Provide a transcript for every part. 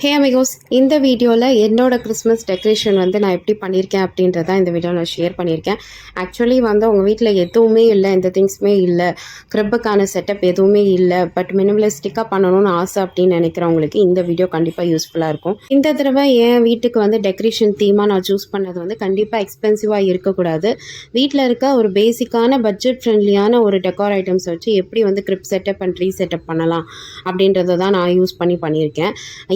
ஹே amigos, இந்த வீடியோவில் என்னோட கிறிஸ்மஸ் டெக்கரேஷன் வந்து நான் எப்படி பண்ணியிருக்கேன் அப்படின்றத இந்த வீடியோவில் நான் ஷேர் பண்ணியிருக்கேன். ஆக்சுவலி வந்து உங்கள் வீட்டில் எதுவுமே இல்லை, எந்த திங்ஸுமே இல்லை, கிரிப்புக்கான செட்டப் எதுவுமே இல்லை, பட் மினிமலிஸ்டிக்காக பண்ணணும்னு ஆசை அப்படின்னு நினைக்கிறவங்களுக்கு இந்த வீடியோ கண்டிப்பாக யூஸ்ஃபுல்லாக இருக்கும். இந்த தடவை என் வீட்டுக்கு வந்து டெக்கரேஷன் தீமாக நான் சூஸ் பண்ணது வந்து கண்டிப்பாக எக்ஸ்பென்சிவாக இருக்கக்கூடாது. வீட்டில் இருக்க ஒரு பேசிக்கான பட்ஜெட் ஃப்ரெண்ட்லியான ஒரு டெக்கார் ஐட்டம்ஸ் வச்சு எப்படி வந்து grip setup and tree setup பண்ணலாம் அப்படின்றத தான் நான் யூஸ் பண்ணியிருக்கேன்.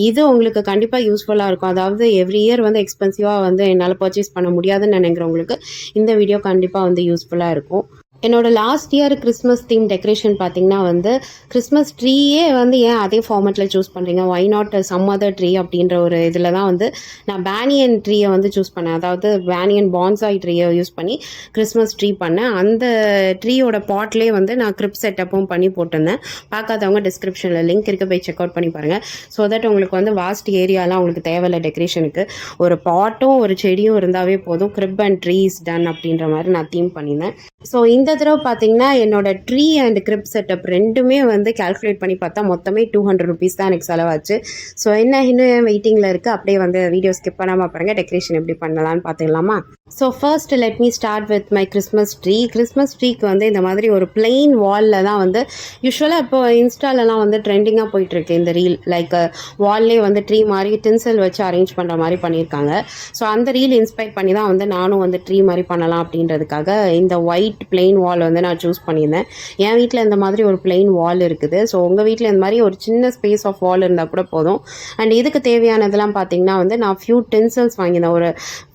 இது உங்களுக்கு கண்டிப்பாக யூஸ்ஃபுல்லாக இருக்கும். அதாவது எவ்ரி இயர் வந்து எக்ஸ்பென்சிவாக வந்து என்னால் பர்ச்சேஸ் பண்ண முடியாதுன்னு நினைக்கிறவங்களுக்கு இந்த வீடியோ கண்டிப்பாக வந்து யூஸ்ஃபுல்லாக இருக்கும். என்னோட last year Christmas theme decoration பார்த்தீங்கன்னா வந்து கிறிஸ்மஸ் ட்ரீயே வந்து ஏன் அதே ஃபார்மேட்டில் சூஸ் பண்ணுறீங்க, why not some other tree அப்படின்ற ஒரு இதில் தான் வந்து நான் பேனியன் ட்ரீயை வந்து சூஸ் பண்ணேன். அதாவது பேனியன் பான்சாய் ட்ரீயை யூஸ் பண்ணி கிறிஸ்மஸ் ட்ரீ பண்ணேன். அந்த ட்ரீயோட பாட்லேயே வந்து நான் கிரிப் செட்டப்பும் பண்ணி போட்டிருந்தேன். பார்க்காதவங்க டிஸ்கிரிப்ஷனில் லிங்க் இருக்க போய் செக் அவுட் பண்ணி பாருங்கள். ஸோ தட் உங்களுக்கு வந்து வாஸ்ட் ஏரியாலாம் உங்களுக்கு தேவையில்லை டெக்கரேஷனுக்கு. ஒரு பாட்டும் ஒரு செடியும் இருந்தாவே போதும், கிரிப் அண்ட் ட்ரீஸ் டன் அப்படின்ற மாதிரி நான் தீம் பண்ணியிருந்தேன். ஸோ இந்த தடவை பார்த்தீங்கன்னா என்னோட ட்ரீ அண்ட் கிரிப் செட்டப் ரெண்டுமே வந்து கால்குலேட் பண்ணி பார்த்தா மொத்தமே 200 rupees தான் எனக்கு செலவாச்சு. ஸோ இன்னும் வெயிட்டிங்கில் இருக்குது. அப்படியே வந்து வீடியோ ஸ்கிப் பண்ணாமல் பாருங்கள், டெக்கரேஷன் எப்படி பண்ணலான்னு பார்த்துக்கலாமா. So first let me start with my Christmas tree. Christmas ட்ரீக்கு வந்து இந்த மாதிரி ஒரு பிளெயின் வாலில் தான் வந்து யூஸ்வலாக இப்போ இன்ஸ்டாலெலாம் வந்து ட்ரெண்டிங்காக போயிட்டுருக்கு இந்த ரீல். லைக் வால்லே வந்து ட்ரீ மாதிரி டின்சல் வச்சு அரேஞ்ச் பண்ணுற மாதிரி பண்ணியிருக்காங்க. ஸோ அந்த ரீல் இன்ஸ்பைர் பண்ணி தான் வந்து நானும் வந்து ட்ரீ மாதிரி பண்ணலாம் அப்படின்றதுக்காக இந்த ஒயிட் பிளெயின் வால் வந்து நான் சூஸ் பண்ணியிருந்தேன். என் வீட்டில் இந்த மாதிரி ஒரு பிளெயின் வால் இருக்குது. ஸோ உங்கள் வீட்டில் இந்த மாதிரி ஒரு சின்ன ஸ்பேஸ் ஆஃப் வால் இருந்தால் கூட போதும். அண்ட் இதுக்கு தேவையானதெல்லாம் பார்த்தீங்கன்னா வந்து நான் ஃபியூ டென்சல்ஸ் வாங்கியிருந்தேன். ஒரு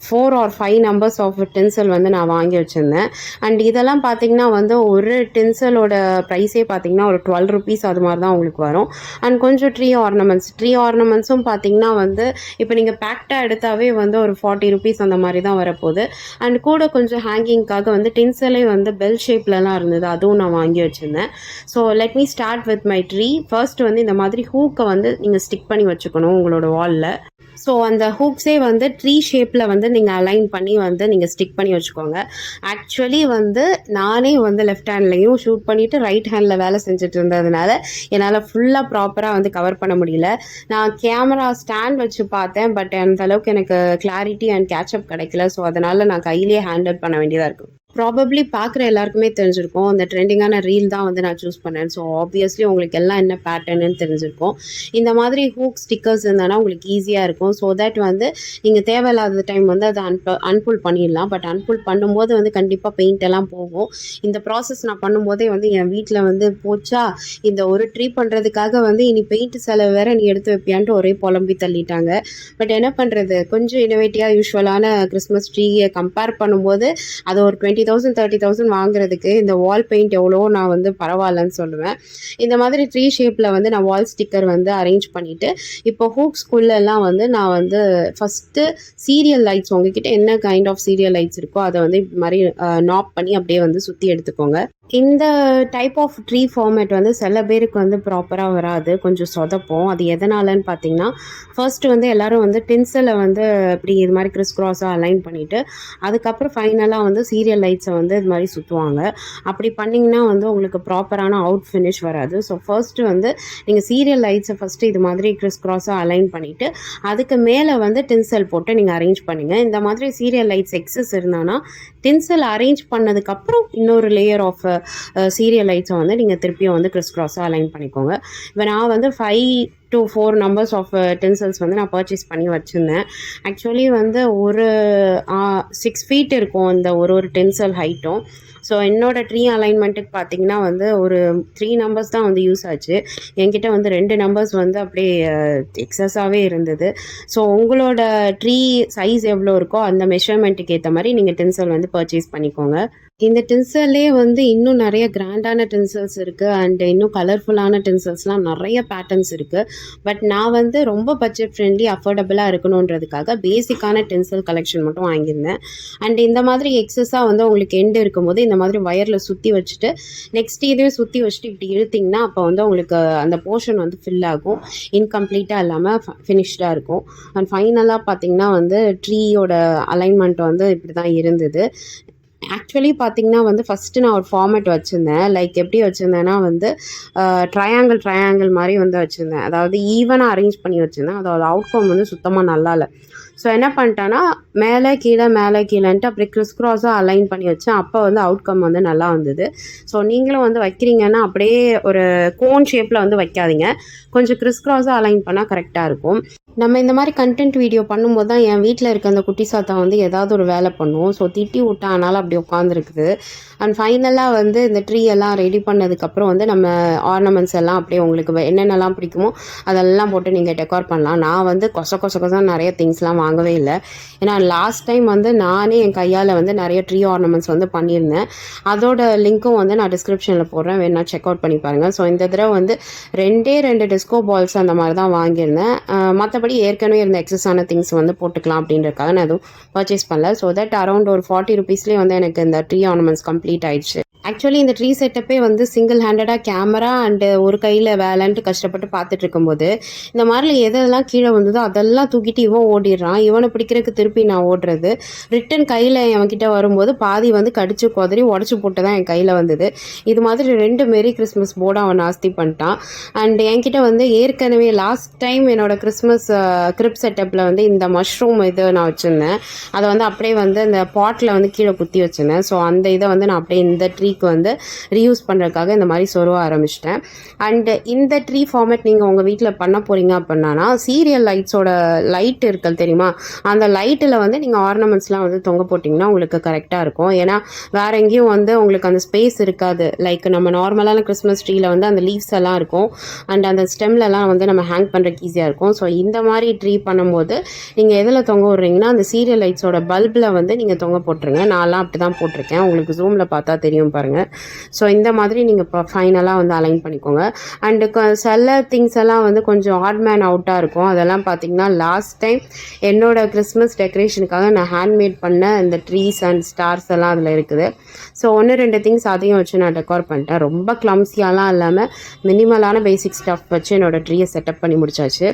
4 or 5 numbers ஆஃப் டென்சல் வந்து நான் வாங்கி வச்சுருந்தேன். அண்ட் இதெல்லாம் பார்த்தீங்கன்னா வந்து ஒரு டென்சலோட ப்ரைஸே பார்த்தீங்கன்னா ஒரு 12 rupees அது மாதிரி தான் உங்களுக்கு வரும். அண்ட் கொஞ்சம் ட்ரீ ஆர்னமெண்ட்ஸும் பார்த்தீங்கன்னா வந்து இப்போ நீங்கள் பேக்டாக எடுத்தாவே வந்து ஒரு 40 rupees அந்த மாதிரி தான் வரப்போகுது. அண்ட் கூட கொஞ்சம் ஹேங்கிங்காக வந்து டென்சலே வந்து பெல் ஷேப்லலாம் இருந்தது, அதுவும் நான் வாங்கி வச்சுருந்தேன். So let me start with my tree. First வந்து இந்த மாதிரி ஹூக்கை வந்து நீங்கள் ஸ்டிக் பண்ணி வச்சுக்கணும் உங்களோட வாலில். ஸோ அந்த ஹூக்ஸே வந்து ட்ரீ ஷேப்பில் வந்து நீங்கள் அலைன் பண்ணி வந்து நீங்கள் ஸ்டிக் பண்ணி வச்சுக்கோங்க. ஆக்சுவலி வந்து நானே வந்து லெஃப்ட் ஹேண்ட்லேயும் ஷூட் பண்ணிவிட்டு ரைட் ஹேண்டில் வேலை செஞ்சுட்டு இருந்ததுனால என்னால் ஃபுல்லாக ப்ராப்பராக வந்து கவர் பண்ண முடியல. நான் கேமரா ஸ்டாண்ட் வச்சு பார்த்தேன், பட் அந்த அளவுக்கு எனக்கு கிளாரிட்டி அண்ட் கேட்சப் கிடைக்கல. ஸோ அதனால் நான் கையிலேயே ஹேண்டில் பண்ண வேண்டியதாக இருக்கும். ப்ராபப்ளி பார்க்குற எல்லாருக்குமே தெரிஞ்சிருக்கும் அந்த ட்ரெண்டிங்கான ரீல் தான் வந்து நான் சூஸ் பண்ணேன். ஸோ ஆப்வியஸ்லி உங்களுக்கு எல்லாம் என்ன பேட்டர்னு தெரிஞ்சிருக்கும். இந்த மாதிரி ஹூக் ஸ்டிக்கர்ஸ் இருந்தானா உங்களுக்கு ஈஸியாக இருக்கும். ஸோ தட் வந்து நீங்கள் தேவையில்லாத டைம் வந்து அதை அன்புல் பண்ணிடலாம். பட் அன்புல் பண்ணும்போது வந்து கண்டிப்பாக பெயிண்ட் எல்லாம் போகும். இந்த ப்ராசஸ் நான் பண்ணும்போதே வந்து என் வீட்டில் வந்து போச்சா இந்த ஒரு ட்ரீ பண்ணுறதுக்காக வந்து இனி பெயிண்ட் செலவு வேறு நீ எடுத்து வைப்பியான்ட்டு ஒரே புலம்பி தள்ளிட்டாங்க. பட் என்ன பண்ணுறது, கொஞ்சம் இனோவேட்டிவாக யூஸ்வலான கிறிஸ்மஸ் ட்ரீயை கம்பேர் பண்ணும்போது அது ஒரு 20,000 30,000 வாங்குறதுக்கு இந்த வால் பெயிண்ட் எவ்வளோ நான் வந்து பரவாயில்லன்னு சொல்லுவேன். இந்த மாதிரி ட்ரீ ஷேப்பில் வந்து நான் வால் ஸ்டிக்கர் வந்து அரேஞ்ச் பண்ணிவிட்டு இப்போ ஹூக் ஸ்கூல்லலாம் வந்து நான் வந்து ஃபஸ்ட்டு சீரியல் லைட்ஸ், உங்ககிட்ட என்ன கைண்ட் ஆஃப் சீரியல் லைட்ஸ் இருக்கோ அதை வந்து இது மாதிரி நாப் பண்ணி அப்படியே வந்து சுற்றி எடுத்துக்கோங்க. இந்த டைப் ஆஃப் ட்ரீ ஃபார்மேட் வந்து சில பேருக்கு வந்து ப்ராப்பராக வராது, கொஞ்சம் சொதப்போம். அது எதனாலன்னு பார்த்தீங்கன்னா ஃபர்ஸ்ட் வந்து எல்லோரும் வந்து டின்சலை வந்து இப்படி இது மாதிரி கிறிஸ் கிராஸாக அலைன் பண்ணிவிட்டு அதுக்கப்புறம் ஃபைனலாக வந்து சீரியல் லைட்ஸை வந்து இது மாதிரி சுற்றுவாங்க. அப்படி பண்ணிங்கன்னா வந்து உங்களுக்கு ப்ராப்பரான அவுட் ஃபினிஷ் வராது. ஸோ ஃபர்ஸ்ட்டு வந்து நீங்கள் சீரியல் லைட்ஸை ஃபஸ்ட்டு இது மாதிரி கிறிஸ் கிராஸாக அலைன் பண்ணிவிட்டு அதுக்கு மேலே வந்து டின்சல் போட்டு நீங்கள் அரேஞ்ச் பண்ணுங்கள். இந்த மாதிரி சீரியல் லைட்ஸ் எக்ஸஸ் இருந்தானா டின்சல் அரேஞ்ச் பண்ணதுக்கப்புறம் இன்னொரு லேயர் ஆஃப் சீரியல் லைட்ஸை வந்து நீங்கள் திருப்பியும் வந்து கிறிஸ் கிராஸாக அலைன் பண்ணிக்கோங்க. இப்போ நான் வந்து 5 to 4 numbers ஆஃப் டென்சல்ஸ் வந்து நான் பர்ச்சேஸ் பண்ணி வச்சுருந்தேன். ஆக்சுவலி வந்து ஒரு 6 feet இருக்கும் இந்த ஒரு டென்சல் ஹைட்டும். ஸோ என்னோடய ட்ரீ அலைன்மெண்ட்டுக்கு பார்த்திங்கன்னா வந்து ஒரு 3 numbers தான் வந்து யூஸ் ஆச்சு. என்கிட்ட வந்து 2 numbers வந்து அப்படியே எக்ஸஸாகவே இருந்தது. ஸோ உங்களோட ட்ரீ சைஸ் எவ்வளோ இருக்கோ அந்த மெஷர்மெண்ட்டுக்கு ஏற்ற மாதிரி நீங்கள் டென்சல் வந்து பர்ச்சேஸ் பண்ணிக்கோங்க. இந்த டின்சல்லே வந்து இன்னும் நிறைய கிராண்டான டின்சல்ஸ் இருக்குது அண்ட் இன்னும் கலர்ஃபுல்லான டின்சல்ஸ்லாம் நிறைய பேட்டர்ன்ஸ் இருக்குது. பட் நான் வந்து ரொம்ப பட்ஜெட் ஃப்ரெண்ட்லி அஃபோர்டபுளாக இருக்கணுன்றதுக்காக பேசிக்கான டின்சல் கலெக்ஷன் மட்டும் வாங்கியிருந்தேன். அண்ட் இந்த மாதிரி எக்ஸஸாக வந்து உங்களுக்கு எண்டு இருக்கும்போது இந்த மாதிரி வயரில் சுற்றி வச்சுட்டு நெக்ஸ்ட் இதே சுற்றி வச்சுட்டு இப்படி இழுத்திங்கன்னா அப்போ வந்து உங்களுக்கு அந்த போர்ஷன் வந்து ஃபில் ஆகும், இன்கம்ப்ளீட்டாக இல்லாமல் ஃபினிஷ்டாக இருக்கும். அண்ட் ஃபைனலாக பார்த்திங்கன்னா வந்து ட்ரீயோட அலைன்மெண்ட் வந்து இப்படி தான் இருந்தது. ஆக்சுவலி பார்த்தீங்கன்னா வந்து ஃபஸ்ட்டு நான் ஒரு ஃபார்மேட் வச்சுருந்தேன். லைக் எப்படி வச்சுருந்தேன்னா வந்து ட்ரையாங்கிள் மாரி வந்து வச்சுருந்தேன். அதாவது ஈவனா அரேஞ்ச் பண்ணி வச்சுருந்தேன். அதோட அவுட்கம் வந்து சுத்தமா நல்லா இல்ல. ஸோ என்ன பண்ணிட்டேன்னா, மேலே கீழே மேலே கீழன்ட்டு அப்படியே கிராஸா அலைன் பண்ணி வச்சேன். அப்போ வந்து அவுட்கம் வந்து நல்லா வந்தது. ஸோ நீங்களும் வந்து வைக்கிறீங்கன்னா, அப்படியே ஒரு கோன் ஷேப்பில் வந்து வைக்காதீங்க. கொஞ்சம் கிராஸா அலைன் பண்ணால் கரெக்டாக இருக்கும். நம்ம இந்த மாதிரி கண்டென்ட் வீடியோ பண்ணும்போது தான் என் வீட்டில் இருக்க அந்த குட்டி சாத்தா வந்து ஏதாவது ஒரு வேலை பண்ணும். ஸோ திட்டி விட்டா அதனால் அப்படி உட்காந்துருக்குது. அண்ட் ஃபைனலாக வந்து இந்த ட்ரீ எல்லாம் ரெடி பண்ணதுக்கப்புறம் வந்து நம்ம ஆர்னமெண்ட்ஸ் எல்லாம் அப்படியே உங்களுக்கு என்னென்னலாம் பிடிக்குமோ அதெல்லாம் போட்டு நீங்கள் டெக்கார் பண்ணலாம். நான் வந்து கொசம் நிறைய திங்ஸ்லாம் வாங்கவே இல்லை. ஏன்னா லாஸ்ட் டைம் வந்து நானே என் கையால் வந்து நிறைய ட்ரீ ஆர்னமெண்ட்ஸ் வந்து பண்ணியிருந்தேன். அதோட லிங்க்கும் வந்து நான் டிஸ்கிரிப்ஷனில் போடுறேன், வேணா செக் அவுட் பண்ணி பாருங்கள். ஸோ இந்த தடவை வந்து 2 டிஸ்கோ பால்ஸ் அந்த மாதிரி தான் வாங்கியிருந்தேன். மற்றபடி ஏற்கனவே இருந்த எக்ஸஸான திங்ஸ் வந்து போட்டுக்கலாம் அப்படின்றதுக்காக நான் எதுவும் பர்ச்சேஸ் பண்ணல. ஸோ தட் அரௌண்ட் ஒரு 40 ருபீஸ்லேயே வந்து எனக்கு இந்த ட்ரீ ஆர்னமெண்ட்ஸ் கம்ப்ளீட் ஆயிடுச்சு. ஆக்சுவலி இந்த ட்ரீ செட்டப்பே வந்து சிங்கிள் ஹேண்டடாக கேமரா அண்டு ஒரு கையில் வேலைன்ட்டு கஷ்டப்பட்டு பார்த்துட்டு இருக்கும்போது இந்த மாதிரி எதெல்லாம் கீழே வந்ததோ அதெல்லாம் தூக்கிட்டு இவன் ஓடிடுறான். இவனை பிடிக்கிறதுக்கு திருப்பி நான் ஓடுறது, ரிட்டன் கையில் என்கிட்ட வரும்போது பாதி வந்து கடிச்சு குதறி உடச்சி போட்டு தான் என் கையில் வந்தது. இது மாதிரி 2 மேரி கிறிஸ்மஸ் போர்டு அவன் நாஸ்தி பண்ணிட்டான். அண்ட் என்கிட்ட வந்து ஏற்கனவே லாஸ்ட் டைம் என்னோட கிறிஸ்மஸ் கிரிப் செட்டப்பில் வந்து இந்த மஷ்ரூம் இது நான் வச்சுருந்தேன். அதை வந்து அப்படியே வந்து அந்த பாட்டில் வந்து கீழே குத்தி வச்சுருந்தேன். ஸோ அந்த இதை வந்து நான் அப்படியே இந்த ட்ரீ வந்து ரீயூஸ் பண்ணுறதுக்காக இந்த மாதிரி சொருவ ஆரம்பிச்சிட்டேன். அண்ட் இந்த ட்ரீ ஃபார்மேட் நீங்கள் உங்கள் வீட்டில் பண்ண போகிறீங்க அப்படின்னா சீரியல் லைட்ஸோட லைட் இருக்குது தெரியுமா, அந்த லைட்டில் வந்து நீங்கள் ஆர்னமெண்ட்ஸ்லாம் வந்து தொங்க போட்டிங்கன்னா உங்களுக்கு கரெக்டாக இருக்கும். ஏன்னா வேறு எங்கேயும் வந்து உங்களுக்கு அந்த ஸ்பேஸ் இருக்காது. லைக் நம்ம நார்மலான கிறிஸ்மஸ் ட்ரீயில் வந்து அந்த லீவ்ஸ் எல்லாம் இருக்கும் அண்ட் அந்த ஸ்டெம்லலாம் வந்து நம்ம ஹேங் பண்ணுறதுக்கு ஈஸியாக இருக்கும். ஸோ இந்த மாதிரி ட்ரீ பண்ணும்போது நீங்கள் எதில் தொங்க விட்றீங்கன்னா அந்த சீரியல் லைட்ஸோட பல்பில் வந்து நீங்கள் தொங்க போட்டுருங்க. நான்லாம் அப்படி தான் போட்டிருக்கேன், உங்களுக்கு ஜூமில் பார்த்தா தெரியும் பாருங்கள். ஸோ இந்த மாதிரி நீங்கள் இப்போ ஃபைனலாக வந்து அலைன் பண்ணிக்கோங்க. அண்டு சில திங்ஸ் எல்லாம் வந்து கொஞ்சம் ஆட் மேன் அவுட்டாக இருக்கும். அதெல்லாம் பார்த்தீங்கன்னா லாஸ்ட் டைம் என்னோட கிறிஸ்மஸ் டெக்கரேஷனுக்காக நான் ஹேண்ட்மேட் பண்ண இந்த ட்ரீஸ் அண்ட் ஸ்டார்ஸ் எல்லாம் அதில் இருக்குது. ஸோ 1-2 திங்ஸ் அதையும் வச்சு நான் டெக்கார் பண்ணிட்டேன். ரொம்ப கிளம்ஸியாலாம் இல்லாமல் மினிமலான பேசிக் ஸ்டஃப் வச்சு என்னோட ட்ரீயை செட்டப் பண்ணி முடிச்சாச்சு.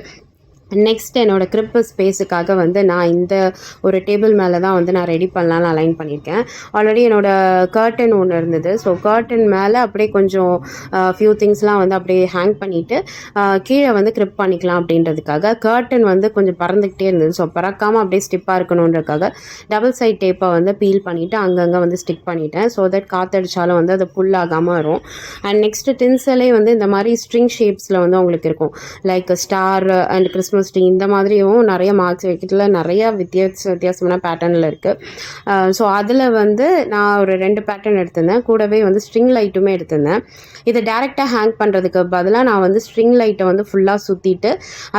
நெக்ஸ்ட் என்னோடய கிரிப் ஸ்பேஸுக்காக வந்து நான் இந்த ஒரு டேபிள் மேலே தான் வந்து நான் ரெடி பண்ணலான்னு அலைன் பண்ணியிருக்கேன். ஆல்ரெடி என்னோடய கர்டன் ஒன்று இருந்தது. ஸோ கர்டன் மேலே அப்படியே கொஞ்சம் ஃபியூ திங்ஸ்லாம் வந்து அப்படியே ஹேங் பண்ணிவிட்டு கீழே வந்து கிரிப் பண்ணிக்கலாம் அப்படின்றதுக்காக கர்டன் வந்து கொஞ்சம் பறந்துக்கிட்டே இருந்தது. ஸோ பறக்காமல் அப்படியே ஸ்டிப்பாக இருக்கணுன்றதுக்காக டபுள் சைட் டேப்பை வந்து பீல் பண்ணிவிட்டு அங்கங்கே வந்து ஸ்டிக் பண்ணிட்டேன். ஸோ தட் காற்றடிச்சாலும் வந்து அது புல் ஆகாமல் வரும். அண்ட் நெக்ஸ்ட்டு டின்ஸலே வந்து இந்த மாதிரி ஸ்ட்ரிங் ஷேப்ஸில் வந்து உங்களுக்கு இருக்கும். Like star and Christmas tree இந்த மாதிரியும் நிறைய மார்க்ஸ் வைக்கிறதுல நிறைய வித்தியாசமான பேட்டர்னில் இருக்குது. ஸோ அதில் வந்து நான் ஒரு 2 பேட்டர்ன் எடுத்திருந்தேன். கூடவே வந்து ஸ்ட்ரிங் லைட்டுமே எடுத்திருந்தேன். இதை டேரெக்டாக ஹேங் பண்ணுறதுக்கு பதிலாக நான் வந்து ஸ்ட்ரிங் லைட்டை வந்து ஃபுல்லாக சுற்றிட்டு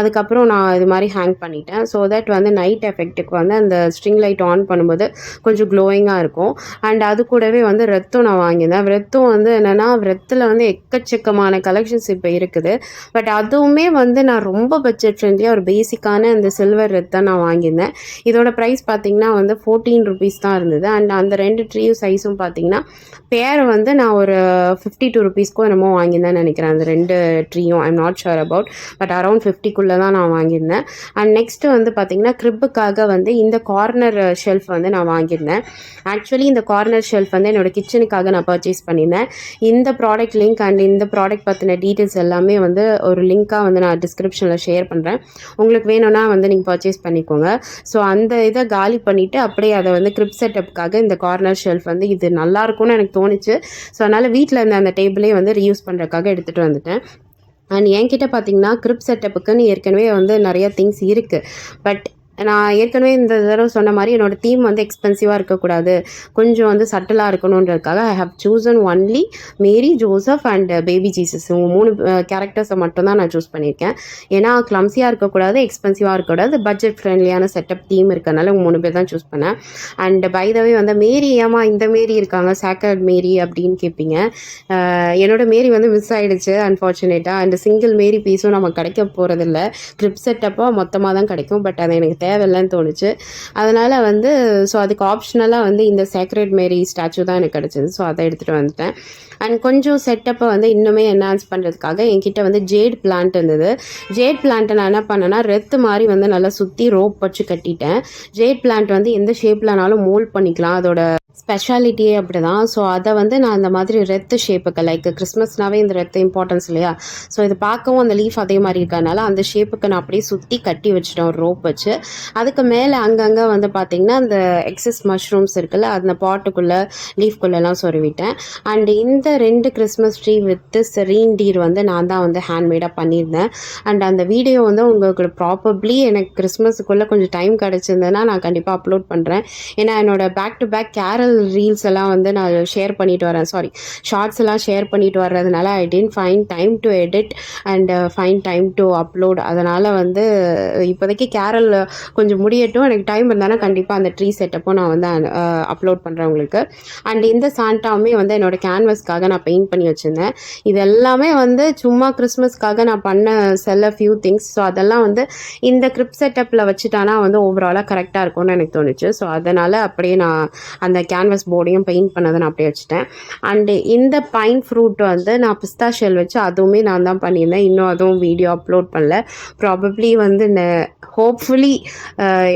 அதுக்கப்புறம் நான் இது மாதிரி ஹேங் பண்ணிட்டேன். ஸோ தட் வந்து நைட் எஃபெக்ட்டுக்கு வந்து அந்த ஸ்ட்ரிங் லைட் ஆன் பண்ணும்போது கொஞ்சம் க்ளோயிங்காக இருக்கும். அண்ட் அது கூடவே வந்து ரெத்தும் நான் வாங்கியிருந்தேன். ரெத்தும் வந்து என்னென்னா ரெத்தில் வந்து எக்கச்சக்கமான கலெக்ஷன்ஸ் இப்போ இருக்குது. பட் அதுவுமே வந்து நான் ரொம்ப பட்ஜெட் ஃப்ரெண்ட்லியாக ஒரு பேசிக்கான இந்த சில்வர் ரெத் தான் நான் வாங்கியிருந்தேன். இதோட ப்ரைஸ் பார்த்தீங்கன்னா வந்து 14 ருபீஸ் தான் இருந்தது. அண்ட் அந்த 2 ட்ரீயும் சைஸும் பார்த்தீங்கன்னா பேர் வந்து நான் ஒரு 52 ருபீஸ்க்கோ என்னமோ வாங்கியிருந்தேன்னு நினைக்கிறேன். அந்த 2 ட்ரீயும் I'm not sure about, but around 50க்குள்ளே தான் நான் வாங்கியிருந்தேன். அண்ட் நெக்ஸ்ட்டு வந்து பார்த்தீங்கன்னா கிரிப்புக்காக வந்து இந்த கார்னர் ஷெல்ஃப் வந்து நான் வாங்கியிருந்தேன். ஆக்சுவலி இந்த கார்னர் ஷெல்ஃப் வந்து என்னோடய கிச்சனுக்காக நான் பர்ச்சேஸ் பண்ணியிருந்தேன். இந்த ப்ராடக்ட் லிங்க் அண்ட் இந்த ப்ராடக்ட் பற்றின டீட்டெயில்ஸ் எல்லாமே வந்து ஒரு லிங்காக வந்து நான் டிஸ்கிரிப்ஷனில் ஷேர் பண்ணுறேன். உங்களுக்கு வேணும்னா வந்து நீங்கள் பர்ச்சேஸ் பண்ணிக்கோங்க. ஸோ அந்த இதை காலி பண்ணிவிட்டு அப்படியே அதை வந்து கிரிப் செட்டப்புக்காக இந்த கார்னர் ஷெல்ஃப் வந்து இது நல்லாயிருக்கும்னு எனக்கு தோணுச்சு. ஸோ அதனால் வீட்டில் இருந்த அந்த டேபிளே வந்து ரீயூஸ் பண்ணுறதுக்காக எடுத்துகிட்டு வந்துட்டேன். அண்ட் என்கிட்ட பார்த்தீங்கன்னா கிரிப் செட்டப்புக்குன்னு ஏற்கனவே வந்து நிறைய திங்ஸ் இருக்குது. பட் நான் ஏற்கனவே இந்த தடவை சொன்ன மாதிரி என்னோடய தீம் வந்து எக்ஸ்பென்சிவாக இருக்கக்கூடாது, கொஞ்சம் வந்து சட்டிலாக இருக்கணுன்றதுக்காக I have chosen only Mary, Joseph and baby Jesus 3 கேரக்டர்ஸை மட்டும்தான் நான் சூஸ் பண்ணியிருக்கேன். ஏன்னா கிளம்ஸியாக இருக்கக்கூடாது, எக்ஸ்பென்சிவாக இருக்கக்கூடாது, பட்ஜெட் ஃப்ரெண்ட்லியான செட்டப் தீம் இருக்கிறனால 3 பேர் தான் சூஸ் பண்ணேன். அண்ட் பை த வே வந்து மேரி ஏமா இந்த மேரி இருக்காங்க சேக்கர்ட் மேரி அப்படின்னு கேட்பீங்க. என்னோட மேரி வந்து மிஸ் ஆகிடுச்சு அன்ஃபார்ச்சுனேட்டாக. அண்ட் சிங்கிள் மேரி பீஸும் நம்ம கிடைக்க போகிறதில்ல, கிரிப் செட்டப்பாக மொத்தமாக தான் கிடைக்கும். பட் அது எனக்கு தேவையில்லைன்னு தோணுச்சு. அதனால் வந்து ஸோ அதுக்கு ஆப்ஷனலாக வந்து இந்த சேக்ரெட் மேரி ஸ்டாச்சு தான் எனக்கு கிடச்சிது. ஸோ அதை எடுத்துகிட்டு வந்துட்டேன். அண்ட் கொஞ்சம் செட்டப்பை வந்து இன்னுமே என்ஹான்ஸ் பண்ணுறதுக்காக என்கிட்ட வந்து ஜேட் பிளான்ட் இருந்தது. ஜேட் பிளான்ட்டை நான் என்ன பண்ணேன்னா ரெத்து மாதிரி வந்து நல்லா சுற்றி ரோப் வச்சு கட்டிட்டேன். ஜேட் பிளான்ட் வந்து எந்த ஷேப்லனாலும் மோல்ட் பண்ணிக்கலாம். அதோட ஸ்பெஷாலிட்டியே அப்படிதான். ஸோ அதை வந்து நான் இந்த மாதிரி ரெத்து ஷேப்புக்கு லைக் கிறிஸ்மஸ்னாவே இந்த ரெத்து இம்பார்ட்டன்ஸ் இல்லையா? ஸோ இது பார்க்கவும் அந்த லீஃப் அதே மாதிரி இருக்கறனால அந்த ஷேப்புக்கு நான் அப்படியே சுற்றி கட்டி வச்சுட்டேன் ஒரு ரோப் வச்சு. அதுக்கு மேலே அங்கங்கே வந்து பார்த்திங்கன்னா அந்த எக்ஸஸ் மஷ்ரூம்ஸ் இருக்குல்ல, அந்த பாட்டுக்குள்ளே லீஃப்குள்ளெல்லாம் சொருவிட்டேன். அண்ட் இந்த 2 கிறிஸ்மஸ் ட்ரீ வித் ரீன்டீர் வந்து நான் தான் வந்து ஹேண்ட்மேடாக பண்ணியிருந்தேன். அண்ட் அந்த வீடியோ வந்து உங்களுக்கு ப்ராபப்ளி எனக்கு கிறிஸ்மஸுக்குள்ளே கொஞ்சம் டைம் கிடச்சிருந்ததுன்னா நான் கண்டிப்பாக அப்லோட் பண்ணுறேன். ஏன்னா என்னோட பேக் டு பேக் கேரல் ரீல்ஸ் எல்லாம் வந்து நான் ஷேர் பண்ணிட்டு வரேன், ஷார்ட்ஸ் எல்லாம் ஷேர் பண்ணிட்டு வர்றதுனால I tend find time to edit and find time to upload. அதனால் வந்து இப்போதைக்கு கேரல் கொஞ்சம் முடியட்டும், எனக்கு டைம் இருந்தாலும் கண்டிப்பாக அந்த ட்ரீ செட்டப்பும் நான் வந்து அப்லோட் பண்ணுறேன் உங்களுக்கு. அண்ட் இந்த சாண்டாவுமே வந்து என்னோட கேன்வஸ்க்காக நான் பெயிண்ட் பண்ணி வச்சுருந்தேன். இது எல்லாமே வந்து சும்மா கிறிஸ்மஸ்க்காக நான் பண்ண ஃபியூ திங்ஸ். ஸோ அதெல்லாம் வந்து இந்த கிரிப் செட்டப்பில் வச்சுட்டானா வந்து ஓவராலாக கரெக்டாக இருக்கும்னு எனக்கு தோணுச்சு. ஸோ அதனால் அப்படியே நான் அந்த கேன்வஸ் போர்டையும் பெயிண்ட் பண்ணதை நான் அப்படியே வச்சுட்டேன். அண்டு இந்த பைன் ஃப்ரூட் வந்து நான் பிஸ்தா ஷெல் வச்சு அதுவுமே நான் தான் பண்ணியிருந்தேன். இன்னும் அதுவும் வீடியோ அப்லோட் பண்ணல. ப்ராபப்ளி வந்து ஹோப்ஃபுல்லி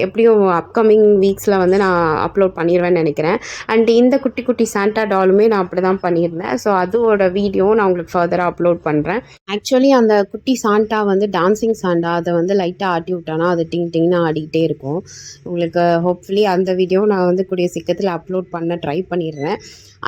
எப்படியும் அப்கமிங் வீக்ஸில் வந்து நான் அப்லோட் பண்ணிடுவேன்னு நினைக்கிறேன். அண்ட் இந்த குட்டி குட்டி சாண்டா டாலுமே நான் அப்படி தான் பண்ணியிருந்தேன். ஸோ அதோட வீடியோவும் நான் உங்களுக்கு ஃபர்தராக அப்லோட் பண்ணுறேன். ஆக்சுவலி அந்த குட்டி சாண்டா வந்து டான்சிங் சாண்டா, அதை வந்து லைட்டாக ஆட்டி விட்டானா அது டிங் டிங்னு ஆடிக்கிட்டே இருக்கும். உங்களுக்கு ஹோப்ஃபுல்லி அந்த வீடியோ நான் வந்து கூடிய சீக்கிரத்தில் அப்லோட் பண்ண ட்ரை பண்ணிடுறேன்.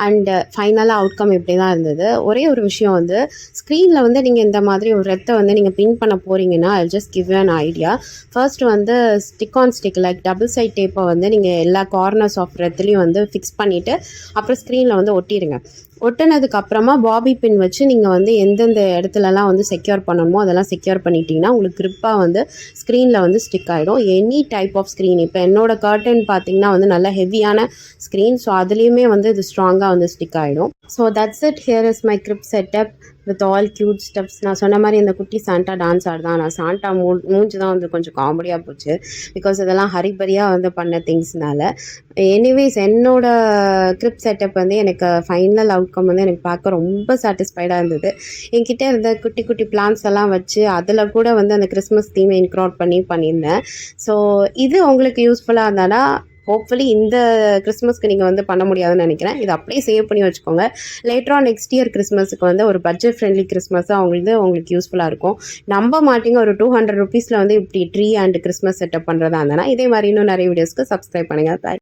அண்டு ஃபைனலாக அவுட்கம் இப்படி தான் இருந்தது. ஒரே ஒரு விஷயம் வந்து ஸ்க்ரீனில் வந்து நீங்கள் இந்த மாதிரி ஒரு ரெத்தை வந்து நீங்கள் பின் பண்ண போகிறீங்கன்னா I just give an idea. First வந்து stick on stick like double side டேப்பை வந்து நீங்கள் எல்லா கார்னர்ஸ் ஆஃப் ரெத்துலேயும் வந்து ஃபிக்ஸ் பண்ணிவிட்டு அப்புறம் ஸ்க்ரீனில் வந்து ஒட்டிடுங்க. ஒட்டினதுக்கப்புறமா பாபி பின் வச்சு நீங்கள் வந்து எந்தெந்த இடத்துலலாம் வந்து செக்யூர் பண்ணணுமோ அதெல்லாம் செக்யூர் பண்ணிட்டீங்கன்னா உங்களுக்கு க்ரிப்பாக வந்து ஸ்க்ரீனில் வந்து ஸ்டிக் ஆகிடும். எனி டைப் ஆஃப் ஸ்க்ரீன், இப்போ என்னோடய கர்டன் பார்த்திங்கன்னா வந்து நல்ல ஹெவியான ஸ்க்ரீன். ஸோ அதுலேயுமே வந்து இது ஸ்ட்ராங்காக வந்து ஸ்டிக் ஆகிடும். So that's it. Here is my grip setup with all cute steps. நான் சொன்ன மாதிரி இந்த குட்டி சாண்டா டான்ஸ் ஆடுதான். நான் சாண்டா மூஞ்சி தான் வந்து கொஞ்சம் காமெடியாக போச்சு, பிகாஸ் இதெல்லாம் ஹரிபரியாக வந்து பண்ண திங்ஸ்னால. எனிவேஸ் என்னோட கிரிப் செட்டப் வந்து எனக்கு ஃபைனல் அவுட்கம் வந்து எனக்கு பார்க்க ரொம்ப சாட்டிஸ்ஃபைடாக இருந்தது. என்கிட்ட இருந்த குட்டி குட்டி பிளான்ஸ் எல்லாம் வச்சு அதில் கூட வந்து அந்த கிறிஸ்மஸ் தீமை இன்க்ளூட் பண்ணியிருந்தேன். ஸோ இது உங்களுக்கு யூஸ்ஃபுல்லாக இருந்தானா ஹோப்ஃபுல்லி இந்த கிறிஸ்மஸ்க்கு நீங்கள் வந்து பண்ண முடியாதுன்னு நினைக்கிறேன். இதை அப்படியே சேவ் பண்ணி வச்சுக்கோங்க. லேட்டராக நெக்ஸ்ட் இயர் கிறிஸ்மஸுக்கு வந்து ஒரு பட்ஜெட் ஃப்ரெண்ட்லி கிறிஸ்மஸாக உங்களுக்கு யூஸ்ஃபுல்லாக இருக்கும். நம்ப மாட்டீங்க, ஒரு 200 rupees வந்து இப்படி ட்ரீ அண்ட் கிறிஸ்மஸ் செட்டப் பண்ணுறதா இருந்தேன்னா இதே மாதிரி இன்னும் நிறைய வீடியோஸ்க்கு சப்ஸ்கிரைப் பண்ணுங்கள். பாய்.